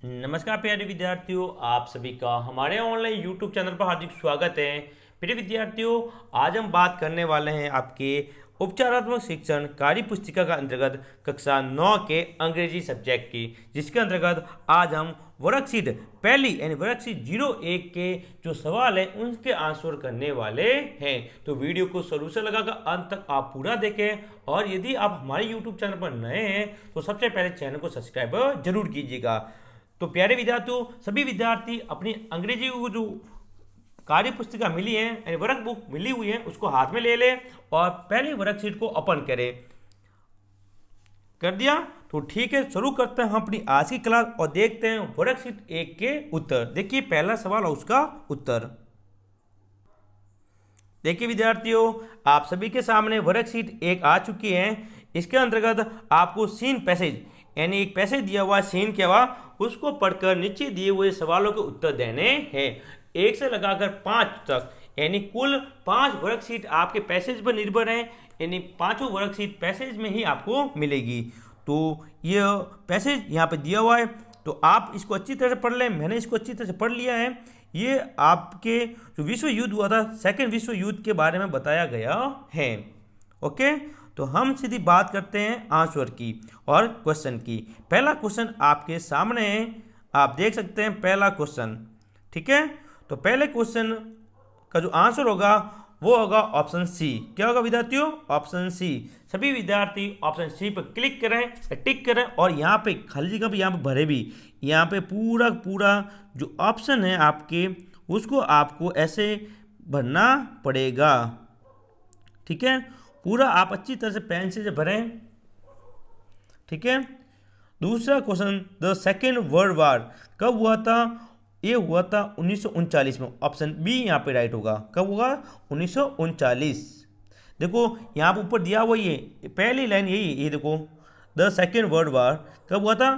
नमस्कार प्यारे विद्यार्थियों, आप सभी का हमारे ऑनलाइन यूट्यूब चैनल पर हार्दिक स्वागत है। प्रिय विद्यार्थियों, आज हम बात करने वाले हैं आपके उपचारात्मक शिक्षण कार्य पुस्तिका का अंतर्गत कक्षा 9 के अंग्रेजी सब्जेक्ट की, जिसके अंतर्गत आज हम वर्कशीट पहली यानी वर्कशीट 01 के जो सवाल है उनके आंसर करने वाले हैं। तो वीडियो को शुरू से लगाकर अंत तक आप पूरा देखें, और यदि आप हमारे यूट्यूब चैनल पर नए हैं तो सबसे पहले चैनल को सब्सक्राइब जरूर कीजिएगा। तो प्यारे विद्यार्थियों, सभी विद्यार्थी अपनी अंग्रेजी को जो कार्य पुस्तिका मिली है यानी वर्क बुक मिली हुई है उसको हाथ में ले लें और पहले वर्कशीट को ओपन करें। कर दिया? तो ठीक है, शुरू करते हैं हम अपनी आज की क्लास और देखते हैं वर्कशीट 1 के उत्तर। देखिए पहला सवाल और उसका उत्तर। देखिए विद्यार्थियों, आप सभी के सामने वर्कशीट 1 आ चुकी है। इसके अंतर्गत आपको सीन पैसेज यानी एक पैसेज दिया हुआ सीन क्या हुआ उसको पढ़कर नीचे दिए हुए सवालों के उत्तर देने हैं। 1 से लगाकर 5 तक यानी कुल 5 वर्कशीट आपके पैसेज पर निर्भर हैं, यानी पांचों वर्कशीट पैसेज में ही आपको मिलेगी। तो ये पैसेज यहाँ पे दिया हुआ है, तो आप इसको अच्छी तरह से पढ़ लें। मैंने इसको अच्छी तरह से पढ़ लिया है। ये आपके जो विश्व युद्ध हुआ था, सेकेंड विश्व युद्ध के बारे में बताया गया है। ओके, तो हम सीधी बात करते हैं आंसर की और क्वेश्चन की। पहला क्वेश्चन आपके सामने है, आप देख सकते हैं पहला क्वेश्चन। ठीक है, तो पहले क्वेश्चन का जो आंसर होगा वो होगा ऑप्शन सी। क्या होगा विद्यार्थियों? Option C. सभी विद्यार्थी ऑप्शन सी पर क्लिक करें, टिक करें और यहाँ पे खाली जगह भी यहाँ पे भरे भी। यहाँ पे पूरा पूरा जो ऑप्शन है आपके उसको आपको ऐसे भरना पड़ेगा। ठीक है, पूरा आप अच्छी तरह से पेन से भरें। ठीक है, दूसरा question, the second world war कब हुआ था? ये हुआ था 1939 में। ऑप्शन बी यहाँ पे राइट होगा। कब होगा? 1939। देखो यहाँ पर ऊपर दिया हुआ ये पहली लाइन यही, ये देखो, द सेकेंड वर्ल्ड वार कब हुआ था?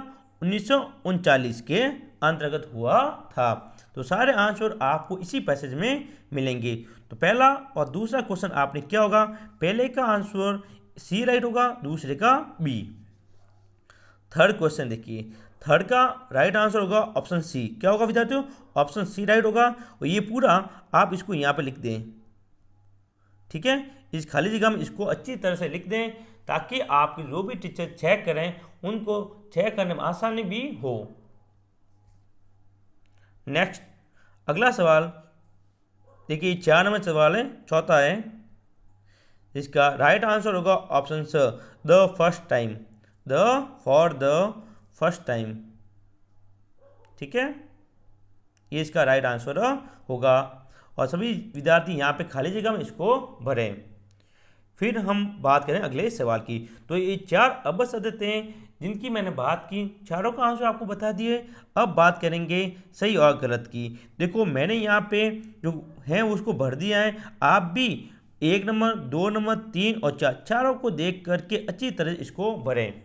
1939 के अंतर्गत हुआ था। तो सारे आंसर आपको इसी पैसेज में मिलेंगे। तो पहला और दूसरा क्वेश्चन आपने क्या होगा? पहले का आंसर सी राइट होगा, दूसरे का बी। थर्ड क्वेश्चन देखिए, थर्ड का राइट आंसर होगा ऑप्शन सी। क्या होगा विद्यार्थियों? ऑप्शन सी राइट होगा। और ये पूरा आप इसको यहाँ पे लिख दें। ठीक है, इस खाली जगह में इसको अच्छी तरह से लिख दें ताकि आपके जो भी टीचर चेक करें उनको चेक करने में आसानी भी हो। नेक्स्ट अगला सवाल देखिए, 4 नंबर सवाल है, चौथा है। इसका राइट आंसर होगा ऑप्शन स, the first time. For the first time. ठीक है, ये इसका राइट आंसर होगा। और सभी विद्यार्थी यहाँ पे खाली जगह में इसको भरें। फिर हम बात करें अगले सवाल की। तो ये 4 अवध शब्द थे जिनकी मैंने बात की, चारों का आंसर आपको बता दिए। अब बात करेंगे सही और गलत की। देखो मैंने यहाँ पे जो है उसको भर दिया है। आप भी 1 नंबर, 2 नंबर, 3 और 4 चारों को देख करके अच्छी तरह इसको भरें।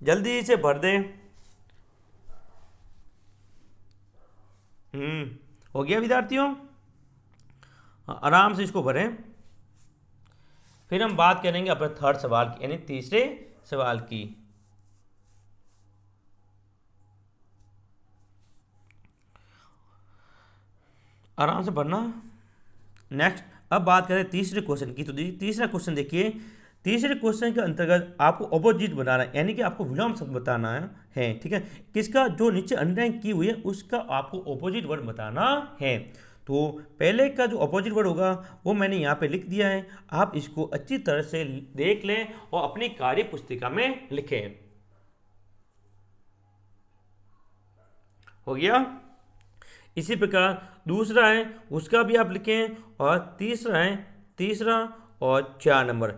जल्दी से भर दें। हो गया विद्यार्थियों? आराम से इसको भरें। फिर हम बात करेंगे अपने थर्ड सवाल की यानी तीसरे सवाल की। आराम से भरना। नेक्स्ट अब बात करें तीसरे क्वेश्चन की। तो तीसरा क्वेश्चन देखिए, तीसरे क्वेश्चन के अंतर्गत आपको ऑपोजिट बनाना है, यानी कि आपको विलोम शब्द बताना है। ठीक है, किसका जो नीचे अंडरलाइन की हुई है उसका आपको ऑपोजिट वर्ड बताना है। तो पहले का जो ऑपोजिट वर्ड होगा वो मैंने यहाँ पे लिख दिया है। आप इसको अच्छी तरह से देख लें और अपनी कार्य पुस्तिका में लिखें। हो गया? इसी प्रकार दूसरा है उसका भी आप लिखें, और तीसरा है, तीसरा और 4 नंबर,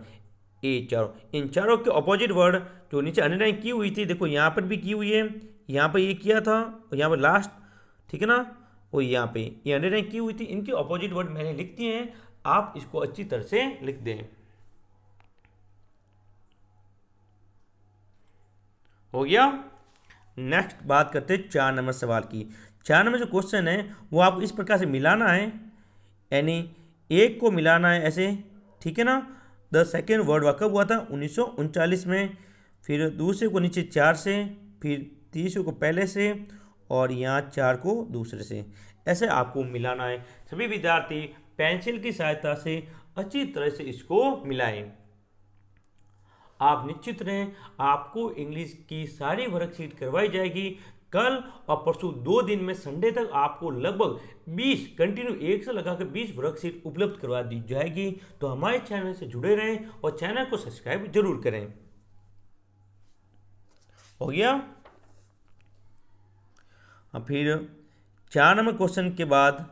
ये चारों, इन चारों के ऑपोजिट वर्ड जो नीचे अंडरलाइन की हुई थी, देखो यहाँ पर भी की हुई है, यहाँ पर ये किया था और यहाँ पर लास्ट, ठीक है ना, और यहाँ पे ये अंडरलाइन की हुई थी। इनके ऑपोजिट वर्ड मैंने लिख दिए हैं, आप इसको अच्छी तरह से लिख दें। हो गया? नेक्स्ट बात करते हैं 4 नंबर सवाल की। 4 नंबर जो क्वेश्चन है वो आपको इस प्रकार से मिलाना है, यानी एक को मिलाना है ऐसे। ठीक है ना, द सेकेंड वर्ल्ड वार कब हुआ था? 1939 में। फिर दूसरे को नीचे 4 से, फिर 30 को पहले से और यहाँ 4 को दूसरे से, ऐसे आपको मिलाना है। सभी विद्यार्थी पेंसिल की सहायता से अच्छी तरह से इसको मिलाएं। आप निश्चित रहें, आपको इंग्लिश की सारी वर्कशीट करवाई जाएगी। कल और परसों 2 दिन में संडे तक आपको लगभग 20 कंटिन्यू एक से लगाकर 20 वर्कशीट उपलब्ध करवा दी जाएगी। तो हमारे चैनल से जुड़े रहें और चैनल को सब्सक्राइब जरूर करें। हो गया। अब फिर 4 नंबर क्वेश्चन के बाद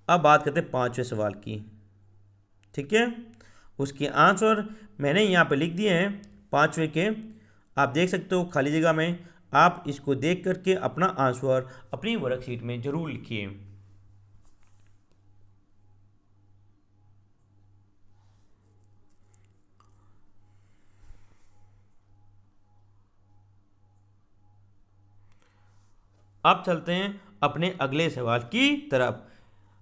अब बात करते हैं 5वें सवाल की। ठीक है, उसके आंसर मैंने यहाँ पे लिख दिए हैं 5वें के। आप देख सकते हो खाली जगह में, आप इसको देख करके अपना आंसर अपनी वर्कशीट में जरूर लिखिए। अब चलते हैं अपने अगले सवाल की तरफ।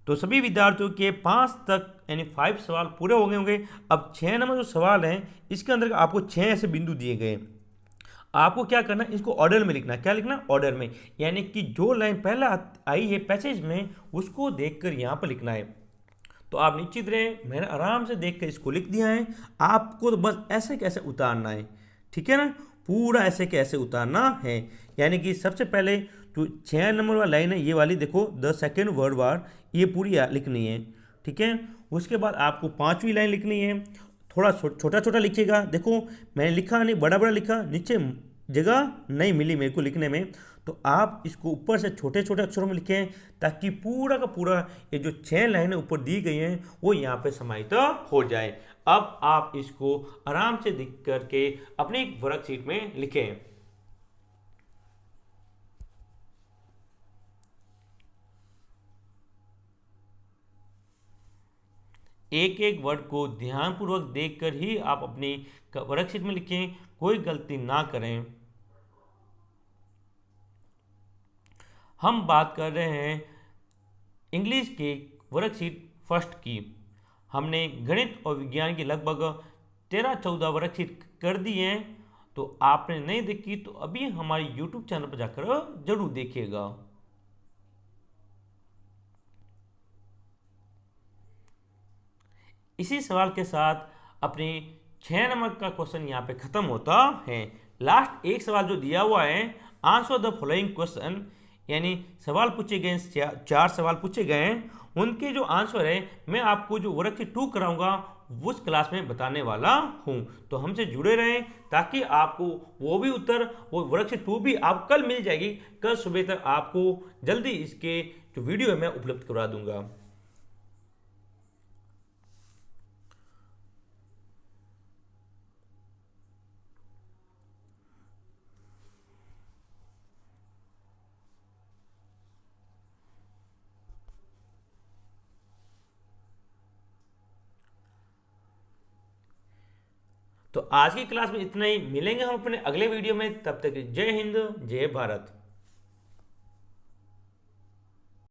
तो सभी विद्यार्थियों के 5 तक यानी 5 सवाल पूरे हो गए होंगे। अब 6 नंबर जो सवाल है, इसके अंदर आपको 6 ऐसे बिंदु दिए गए। आपको क्या करना है, इसको ऑर्डर में लिखना। क्या लिखना? ऑर्डर में, यानी कि जो लाइन पहले आई है पैसेज में उसको देखकर यहाँ पर लिखना है। तो आप निश्चित रहे, मैंने आराम से देखकर इसको लिख दिया है। आपको तो बस ऐसे कैसे उतारना है, ठीक है ना, पूरा ऐसे कैसे उतारना है। यानी कि सबसे पहले जो 6 नंबर वाली लाइन है ये वाली देखो, द सेकेंड वर्ड बार, ये पूरी लिखनी है। ठीक है, उसके बाद आपको 5वीं लाइन लिखनी है। थोड़ा छोटा छोटा लिखिएगा। देखो मैंने लिखा नहीं, बड़ा बड़ा लिखा, नीचे जगह नहीं मिली मेरे को लिखने में, तो आप इसको ऊपर से छोटे छोटे अक्षरों में लिखें ताकि पूरा का पूरा ये जो 6 लाइनें ऊपर दी गई हैं वो यहाँ पे समाहित हो जाए। अब आप इसको आराम से लिख करके अपनी वर्कशीट में लिखें। एक एक वर्ड को ध्यानपूर्वक देखकर ही आप अपनी वर्कशीट में लिखें, कोई गलती ना करें। हम बात कर रहे हैं इंग्लिश के वर्कशीट फर्स्ट की। हमने गणित और विज्ञान की लगभग 13-14 वर्कशीट कर दी हैं। तो आपने नहीं देखी तो अभी हमारे YouTube चैनल पर जाकर जरूर देखिएगा। इसी सवाल के साथ अपने 6 नंबर का क्वेश्चन यहाँ पे खत्म होता है। लास्ट एक सवाल जो दिया हुआ है, आंसर द फॉलोइंग क्वेश्चन, यानी सवाल पूछे गए, 4 सवाल पूछे गए हैं, उनके जो आंसर है मैं आपको जो वर्कशीट 2 कराऊंगा उस क्लास में बताने वाला हूं। तो हमसे जुड़े रहें ताकि आपको वो भी उत्तर, वो वर्कशीट 2 भी आप कल मिल जाएगी। कल सुबह तक आपको जल्दी इसके जो वीडियो है मैं उपलब्ध करवा दूंगा। तो आज की क्लास में इतना ही, मिलेंगे हम अपने अगले वीडियो में। तब तक जय हिंद, जय भारत।